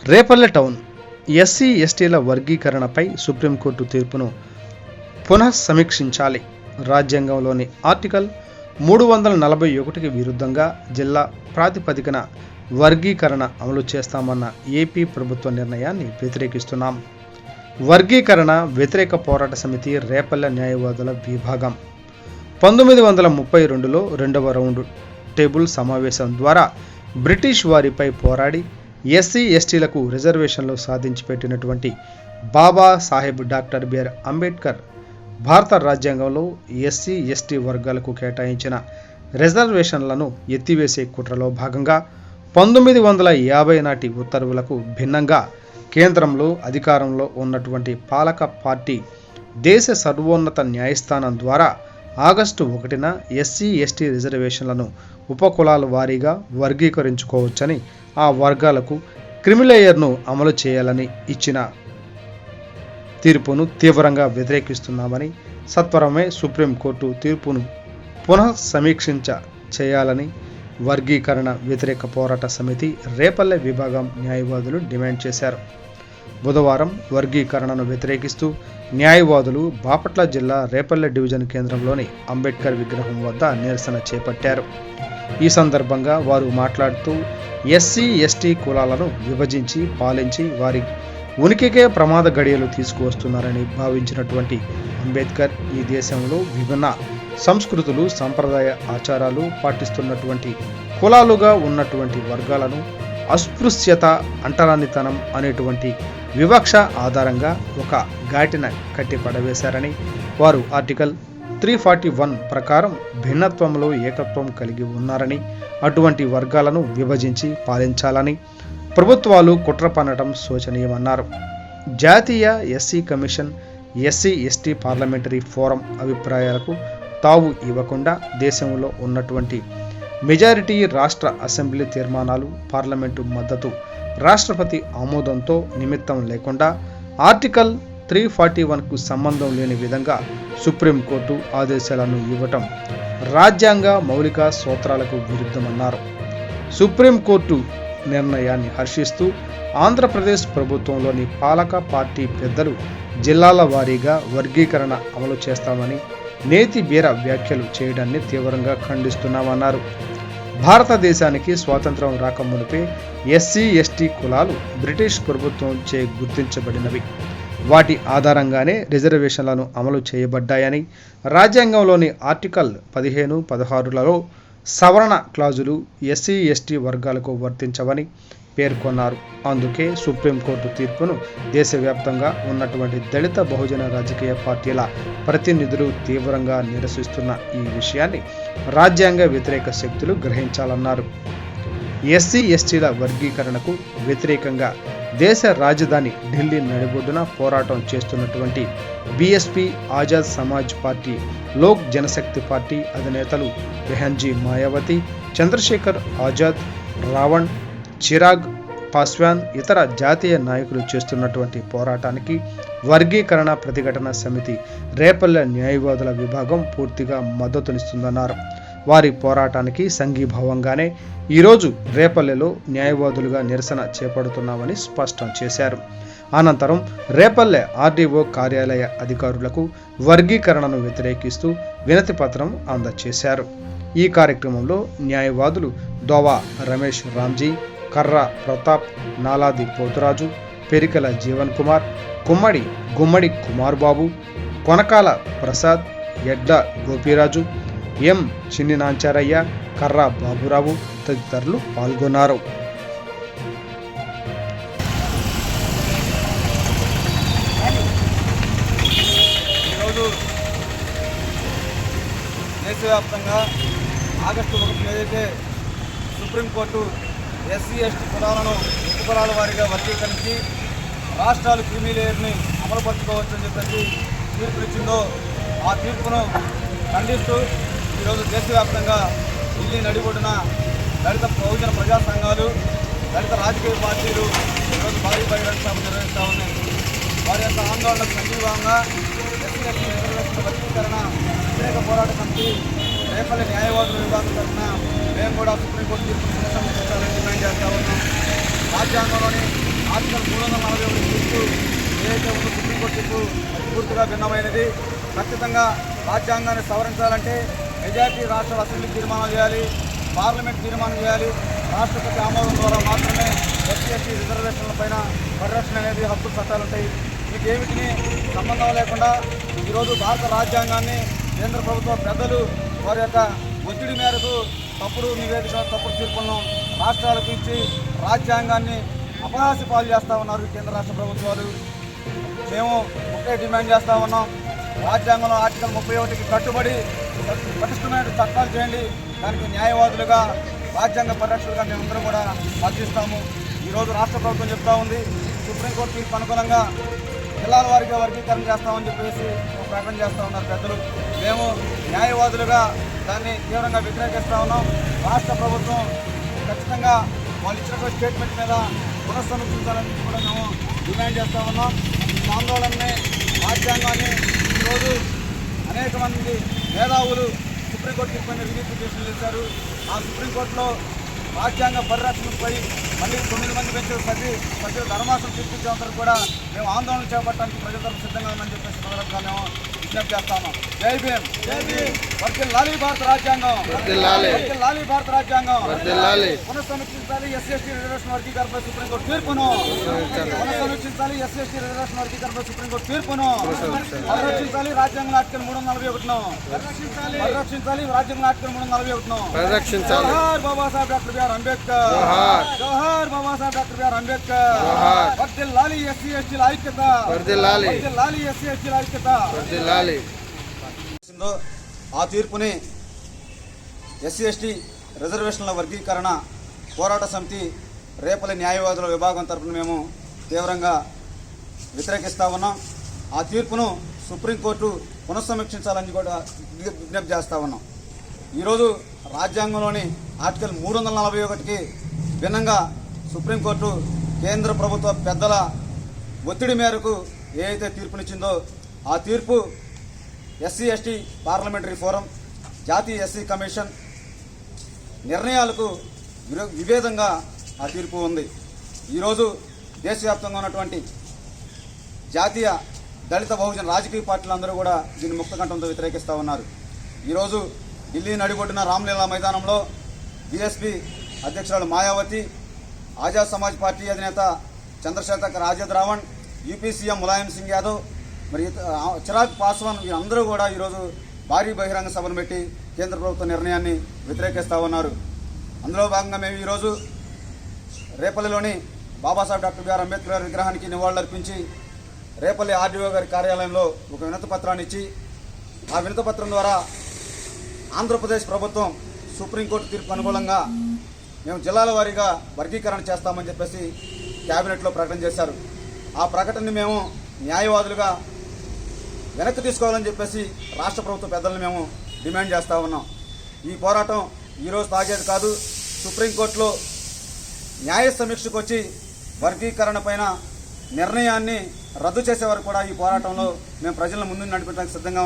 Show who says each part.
Speaker 1: Repalle town SC ఎస్టీల వర్గీకరణపై supreme court తీర్పును పునఃసమీక్షించాలి. రాజ్యాంగంలోని ఆర్టికల్ 341కి విరుద్ధంగా జిల్లా ప్రాతిపదికన వర్గీకరణ అమలు చేస్తామన్న ఏపీ ప్రభుత్వ నిర్ణయాన్ని వ్యతిరేకిస్తున్నాం. వర్గీకరణ వ్యతిరేక పోరాట సమితి రేపల్లె న్యాయవాదుల విభాగం 1932లో రెండవ రౌండ్ టేబుల్ సమావేశం ద్వారా బ్రిటిష్ వారిపై పోరాడి ఎస్సీ ఎస్టీలకు రిజర్వేషన్లు సాధించి పెట్టినటువంటి బాబా సాహెబ్ డాక్టర్ బిఆర్ అంబేద్కర్ భారత రాజ్యాంగంలో ఎస్సీ ఎస్టీ వర్గాలకు కేటాయించిన రిజర్వేషన్లను ఎత్తివేసే కుట్రలో భాగంగా 1950 నాటి ఉత్తర్వులకు భిన్నంగా కేంద్రంలో అధికారంలో ఉన్నటువంటి పాలక పార్టీ దేశ సర్వోన్నత న్యాయస్థానం ద్వారా ఆగస్టు 1న ఎస్సీ ఎస్టీ రిజర్వేషన్లను ఉపకులాల వారీగా వర్గీకరించుకోవచ్చని, ఆ వర్గాలకు క్రిమిలేయర్ను అమలు చేయాలని ఇచ్చిన తీర్పును తీవ్రంగా వ్యతిరేకిస్తున్నామని, సత్వరమే సుప్రీంకోర్టు తీర్పును పునఃసమీక్షించ చేయాలని వర్గీకరణ వ్యతిరేక పోరాట సమితి రేపల్లె విభాగం న్యాయవాదులు డిమాండ్ చేశారు. బుధవారం వర్గీకరణను వ్యతిరేకిస్తూ న్యాయవాదులు బాపట్ల జిల్లా రేపల్లె డివిజన్ కేంద్రంలోని అంబేద్కర్ విగ్రహం వద్ద నిరసన చేపట్టారు. ఈ సందర్భంగా వారు మాట్లాడుతూ ఎస్సీ ఎస్టీ కులాలను విభజించి పాలించి వారి ఉనికికే ప్రమాద గడియలు తీసుకువస్తున్నారని భావించినటువంటి అంబేద్కర్ ఈ దేశంలో విభిన్న సంస్కృతులు, సంప్రదాయ ఆచారాలు పాటిస్తున్నటువంటి కులాలుగా ఉన్నటువంటి వర్గాలను అస్పృశ్యత, అంటరానితనం అనేటువంటి వివక్ష ఆధారంగా ఒక ఘాటిన కట్టి పడవేశారని, వారు ఆర్టికల్ 341 ప్రకారం భిన్నత్వంలో ఏకత్వం కలిగి ఉన్నారని, అటువంటి వర్గాలను విభజించి పాలించాలని ప్రభుత్వాలు కుట్ర పన్నడం శోచనీయమన్నారు. జాతీయ SC commission, SC ST parliamentary forum అభిప్రాయాలకు తావు ఇవ్వకుండా దేశంలో ఉన్నటువంటి మెజారిటీ రాష్ట్ర అసెంబ్లీ తీర్మానాలు, పార్లమెంటు మద్దతు, రాష్ట్రపతి ఆమోదంతో నిమిత్తం లేకుండా ఆర్టికల్ 341కు సంబంధం లేని విధంగా సుప్రీంకోర్టు ఆదేశాలను ఇవ్వటం రాజ్యాంగ మౌలిక సూత్రాలకు విరుద్ధమన్నారు. సుప్రీంకోర్టు నిర్ణయాన్ని హర్షిస్తూ ఆంధ్రప్రదేశ్ ప్రభుత్వంలోని పాలక పార్టీ పెద్దలు జిల్లాల వారీగా వర్గీకరణ అమలు చేస్తామని నేతి బీర వ్యాఖ్యలు చేయడాన్ని తీవ్రంగా ఖండిస్తున్నామన్నారు. భారతదేశానికి స్వాతంత్రం రాకమునిపే ఎస్సీ ఎస్టీ కులాలు బ్రిటిష్ ప్రభుత్వంచే గుర్తించబడినవి. వాటి ఆధారంగానే రిజర్వేషన్లను అమలు చేయబడ్డాయని, రాజ్యాంగంలోని ఆర్టికల్ 15, 16లలో సవరణ క్లాజులు ఎస్సీ ఎస్టీ వర్గాలకు వర్తించవని పేర్కొన్నారు. అందుకే సుప్రీంకోర్టు తీర్పును దేశవ్యాప్తంగా ఉన్నటువంటి దళిత బహుజన రాజకీయ పార్టీల ప్రతినిధులు తీవ్రంగా నిరసిస్తున్న ఈ విషయాన్ని రాజ్యాంగ వ్యతిరేక శక్తులు గ్రహించాలన్నారు. ఎస్సీ ఎస్టీల వర్గీకరణకు వ్యతిరేకంగా దేశ రాజధాని ఢిల్లీ నడిబొడ్డున పోరాటం చేస్తున్నటువంటి BSP, Azad Samaj party, Lok Janshakti party అధినేతలు బెహన్జీ మాయావతి, చంద్రశేఖర్ ఆజాద్, రావణ్, చిరాగ్ పాస్వాన్, ఇతర జాతీయ నాయకులు చేస్తున్నటువంటి పోరాటానికి వర్గీకరణ ప్రతిఘటన సమితి రేపల్లె న్యాయవాదుల విభాగం పూర్తిగా మద్దతునిస్తుందన్నారు. వారి పోరాటానికి సంఘీభావంగానే ఈరోజు రేపల్లెలో న్యాయవాదులుగా నిరసన చేపడుతున్నామని స్పష్టం చేశారు. అనంతరం రేపల్లె ఆర్డీఓ కార్యాలయ అధికారులకు వర్గీకరణను వ్యతిరేకిస్తూ వినతి పత్రం అందజేశారు. ఈ కార్యక్రమంలో న్యాయవాదులు దోవా రమేష్ రామ్జీ, కర్ర ప్రతాప్, నాలాది పోతురాజు, పెరికల జీవన్ కుమార్, గుమ్మడి కుమార్ బాబు, కొనకాల ప్రసాద్, ఎడ్ల గోపీరాజు, ఎం చిన్ని నాంచారయ్య, కర్ర బాబురావు తదితరులు పాల్గొన్నారు.
Speaker 2: ఈరోజు దేశవ్యాప్తంగా ఆగస్టు 1 ఏదైతే సుప్రీంకోర్టు ఎస్సీ ఎస్టీ కులాలను ఉపకులాల వారీగా వర్గీకరించి రాష్ట్రాలు క్రిమిలేయర్ని అమలుపరచుకోవచ్చని చెప్పేసి తీర్పునిచ్చిందో, ఆ తీర్పును ఖండిస్తూ ఈరోజు దేశవ్యాప్తంగా ఢిల్లీ నడిబొడ్డున దళిత బహుజన ప్రజా సంఘాలు, దళిత రాజకీయ పార్టీలు ఈరోజు భారీ బహిరంగ సభ నిర్వహిస్తూ ఉన్నాయి. వారి యొక్క ఆందోళనకు సంఘీభావంగా ఎస్సీ ఎస్టీ రిజర్వేషన్ల వర్గీకరణ వ్యతిరేక పోరాట సమితి రేపల్లె న్యాయవాదుల విభాగం తరఫున మేము కూడా సుప్రీంకోర్టు తీర్పును పునఃసమీక్షించాలని డిమాండ్ చేస్తూ ఉన్నాం. రాజ్యాంగంలోని ఆర్టికల్ 341 తీర్పు ఏదైతే ఉందో సుప్రీంకోర్టు తీర్పు అది పూర్తిగా భిన్నమైనది. ఖచ్చితంగా రాజ్యాంగాన్ని సవరించాలంటే మెజార్టీ రాష్ట్రాల అసెంబ్లీ తీర్మానం చేయాలి, పార్లమెంట్ తీర్మానం చేయాలి, రాష్ట్రపతి ఆమోదం ద్వారా మాత్రమే ఎస్సీ ఎస్టీ రిజర్వేషన్ల పైన పరిరక్షణ అనేది హక్కు చట్టాలు ఉంటాయి. వీటేమిటిని సంబంధం లేకుండా ఈరోజు భారత రాజ్యాంగాన్ని కేంద్ర ప్రభుత్వ పెద్దలు వారి యొక్క ఒత్తిడి మేరకు తప్పుడు నివేదిక, తప్పుడు తీర్పులను రాష్ట్రాలకు ఇచ్చి రాజ్యాంగాన్ని అపహాస్య పాలు చేస్తూ ఉన్నారు కేంద్ర రాష్ట్ర ప్రభుత్వాలు. మేము ఒకే డిమాండ్ చేస్తూ ఉన్నాం, రాజ్యాంగంలో ఆర్టికల్ 31కి కట్టుబడి పటిష్టమైన చట్టాలు చేయండి. దానికి న్యాయవాదులుగా, రాజ్యాంగ పరిరక్షకులుగా మేమందరం కూడా మద్దతిస్తాము. ఈరోజు రాష్ట్ర ప్రభుత్వం చెప్తా ఉంది, సుప్రీంకోర్టు తీర్పు అనుగుణంగా జిల్లాల వారీగా వర్గీకరణ చేస్తామని చెప్పేసి ప్రకటన చేస్తూ ఉన్నారు పెద్దలు. మేము న్యాయవాదులుగా దాన్ని తీవ్రంగా వ్యతిరేకిస్తూ ఉన్నాం. రాష్ట్ర ప్రభుత్వం ఖచ్చితంగా వాళ్ళు ఇచ్చినటువంటి స్టేట్మెంట్ మీద పునఃసమీక్షించాలని కూడా మేము డిమాండ్ చేస్తూ ఉన్నాం. ఈ ఆందోళనని, రాజ్యాంగాన్ని ఈరోజు అనేక మంది మేధావులు సుప్రీంకోర్టు తీర్పుని రివ్యూ పిటిషన్లు ఇచ్చారు. ఆ సుప్రీంకోర్టులో రాజ్యాంగ పరిరక్షణపై మళ్ళీ 9 మంది పెంచిన సభ్యుల ధర్మాసనం తీర్పిచ్చేంతకు కూడా మేము ఆందోళన చేపట్టడానికి ప్రజల తరఫు సిద్ధంగా ఉందని చెప్పేసి సందర్భంగా మేము విజ్ఞప్తి చేస్తాము. జై భీమ్, జై భీమ్. వర్ధిల్లాలి భారత రాజ్యాంగం, వర్ధిల్లాలి భారత రాజ్యాంగం, పునఃసమీక్షించాలి ఎస్సీ ఎస్టీ రిజర్వేషన్ వర్గీకరణపై సుప్రీంకోర్టు తీర్పును, పునఃసమీక్షించాలి ఎస్సీ ఎస్టీ రిజర్వేషన్ వర్గీకరణపై సుప్రీంకోర్టు తీర్పును, పరిరక్షించాలి రాజ్యాంగం ఆర్టికల్ 341ను, పరిరక్షించాలి రాజ్యాంగం ఆర్టికల్ 341ను,
Speaker 3: పరిరక్షించాలి.
Speaker 2: జోహార్ బాబాసాహెబ్ డాక్టర్ బిఆర్ అంబేద్కర్, జోహార్ బాబాసాహెబ్ డాక్టర్ బిఆర్ అంబేద్కర్, వర్ధిల్లాలి ఎస్సీ ఎస్టీల ఐక్యత,
Speaker 3: వర్ధిల్లాలి
Speaker 2: ఎస్సీ ఎస్టీల ఐక్యత. ఆ తీర్పుని ఎస్సీ ఎస్టీ రిజర్వేషన్ల వర్గీకరణ పోరాట సమితి రేపల్లి న్యాయవాదుల విభాగం తరఫున మేము తీవ్రంగా వ్యతిరేకిస్తూ ఉన్నాం. ఆ తీర్పును సుప్రీంకోర్టు పునఃసమీక్షించాలని కూడా విజ్ఞప్తి చేస్తూ ఉన్నాం. ఈరోజు రాజ్యాంగంలోని ఆర్టికల్ 341కి భిన్నంగా సుప్రీంకోర్టు కేంద్ర ప్రభుత్వ పెద్దల ఒత్తిడి మేరకు ఏదైతే తీర్పునిచ్చిందో ఆ తీర్పు ఎస్సీ ఎస్టీ పార్లమెంటరీ ఫోరం, జాతీయ ఎస్సీ కమిషన్ నిర్ణయాలకు విభేదంగా ఆ తీర్పు ఉంది. ఈరోజు దేశవ్యాప్తంగా ఉన్నటువంటి జాతీయ దళిత బహుజన రాజకీయ పార్టీలందరూ కూడా దీన్ని ముక్తకంఠంతో వ్యతిరేకిస్తూ ఉన్నారు. ఈరోజు ఢిల్లీ నడిబొడ్డున రామ్లీలా మైదానంలో బీఎస్పీ అధ్యక్షురాలు మాయావతి, ఆజాద్ సమాజ్ పార్టీ అధినేత చంద్రశేఖర్ ఆజాద్ రావణ్, యూపీ సీఎం ములాయం సింగ్ యాదవ్, మరి చిరాగ్ పాస్వాన్ వీరందరూ కూడా ఈరోజు భారీ బహిరంగ సభను పెట్టి కేంద్ర ప్రభుత్వ నిర్ణయాన్ని వ్యతిరేకిస్తూ ఉన్నారు. అందులో భాగంగా మేము ఈరోజు రేపల్లిలోని బాబాసాహెబ్ డాక్టర్ బిఆర్ అంబేద్కర్ గారి విగ్రహానికి నివాళులర్పించి రేపల్లి ఆర్డీఓ గారి కార్యాలయంలో ఒక వినతి పత్రాన్ని ఇచ్చి ఆ వినతి పత్రం ద్వారా ఆంధ్రప్రదేశ్ ప్రభుత్వం సుప్రీంకోర్టు తీర్పు అనుకూలంగా మేము జిల్లాల వారీగా వర్గీకరణ చేస్తామని చెప్పేసి క్యాబినెట్లో ప్రకటన చేశారు. ఆ ప్రకటనని మేము న్యాయవాదులుగా వెనక్కి తీసుకోవాలని చెప్పేసి రాష్ట్ర ప్రభుత్వ పెద్దలను మేము డిమాండ్ చేస్తూ ఉన్నాం. ఈ పోరాటం ఈరోజు తాగేది కాదు. సుప్రీంకోర్టులో న్యాయ సమీక్షకు వచ్చి వర్గీకరణ పైన నిర్ణయాన్ని రద్దు చేసే వరకు కూడా ఈ పోరాటంలో మేము ప్రజలను ముందు నడిపించడానికి సిద్ధంగా